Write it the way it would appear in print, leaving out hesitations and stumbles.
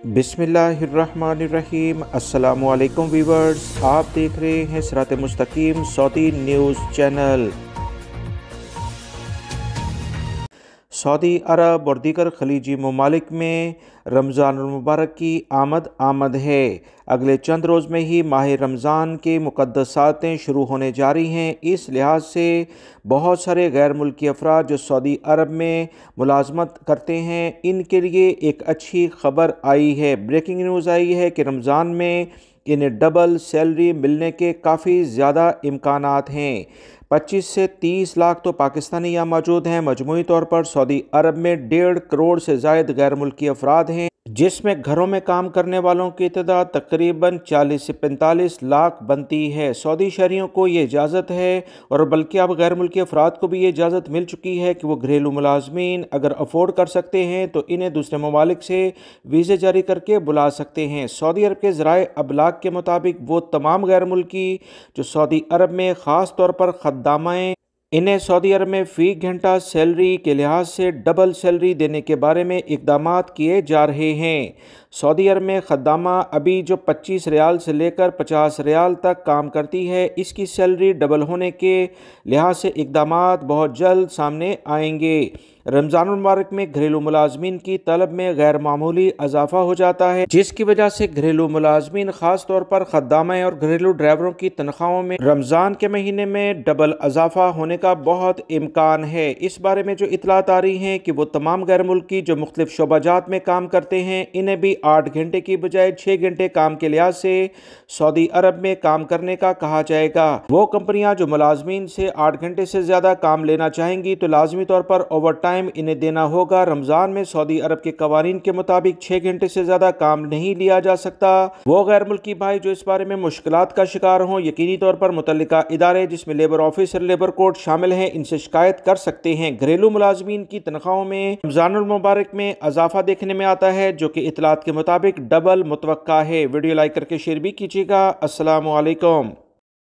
बिस्मिल्लाहिर्रहमानिर्रहीम। अस्सलामुअलैकुम वीवर्स, आप देख रहे हैं सिरात मुस्तकीम सऊदी न्यूज़ चैनल। सऊदी अरब और दीगर खलीजी ममालिक में रमज़ान मुबारक की आमद है। अगले चंद रोज़ में ही माह रमज़ान के मुक़द्दसातें शुरू होने जा रही हैं। इस लिहाज से बहुत सारे गैर मुल्की अफराद जो सऊदी अरब में मुलाजमत करते हैं, इनके लिए एक अच्छी खबर आई है। ब्रेकिंग न्यूज़ आई है कि रमज़ान में इन्हें डबल सैलरी मिलने के काफ़ी ज़्यादा इम्कानात हैं। 25 से 30 लाख तो पाकिस्तानी यहाँ मौजूद हैं। मजमूई तौर पर सऊदी अरब में 1.5 करोड़ से ज़ायद गैर मुल्की अफराद हैं, जिसमें घरों में काम करने वालों की तादाद तकरीबन 40 से 45 लाख बनती है। सऊदी शहरियों को ये इजाज़त है, और बल्कि अब गैर मुल्की अफराद को भी ये इजाज़त मिल चुकी है कि वो घरेलू मुलाजमीन अगर अफोर्ड कर सकते हैं तो इन्हें दूसरे ममालिक से वीज़े जारी करके बुला सकते हैं। सऊदी अरब के ज़राए अबलाग के मुताबिक वो तमाम गैर मुल्की जो सऊदी अरब में ख़ास तौर पर खद्दामाएँ, इन्हें सऊदी अरब में फ़ी घंटा सैलरी के लिहाज से डबल सैलरी देने के बारे में इक़दामात किए जा रहे हैं। सऊदी अरब में खद्दामा अभी जो 25 रियाल से लेकर 50 रियाल तक काम करती है, इसकी सैलरी डबल होने के लिहाज से इक़दामात बहुत जल्द सामने आएंगे। रमज़ान मुबारक में घरेलू मुलाजमीन की तलब में गैर मामूली इजाफा हो जाता है, जिसकी वजह से घरेलू मुलाजमीन ख़ास तौर पर खद्दामें और घरेलू ड्राइवरों की तनख्वाहों में रमज़ान के महीने में डबल इजाफा होने का बहुत इम्कान है। इस बारे में जो इतलात आ रही हैं कि वो तमाम गैर मुल्की जो मुख्तलिफ शोबाजात में काम करते हैं, इन्हें भी 8 घंटे की बजाय 6 घंटे काम के लिहाज से सऊदी अरब में काम करने का कहा जाएगा। वो कंपनियां जो मुलाजमीन से 8 घंटे से ज़्यादा काम लेना चाहेंगी तो लाजमी तौर पर ओवर टाइम इन्हें देना होगा। रमज़ान में सऊदी अरब के कवानीन के मुताबिक 6 घंटे से ज़्यादा काम नहीं लिया जा सकता। वो गैर मुल्की भाई जो इस बारे में मुश्किलात का शिकार हों, यकीनी तौर पर मुतल्लिका इदारे जिसमें लेबर ऑफिस और लेबर कोर्ट शामिल हैं, इनसे शिकायत कर सकते हैं। घरेलू मुलाजमीन की तनख्वाहों में रमज़ानुल मुबारक में इजाफा देखने में आता है, जो कि इतलात के मुताबिक डबल मुतवक्का है। वीडियो लाइक करके शेयर भी कीजिएगा। अस्सलामु अलैकुम।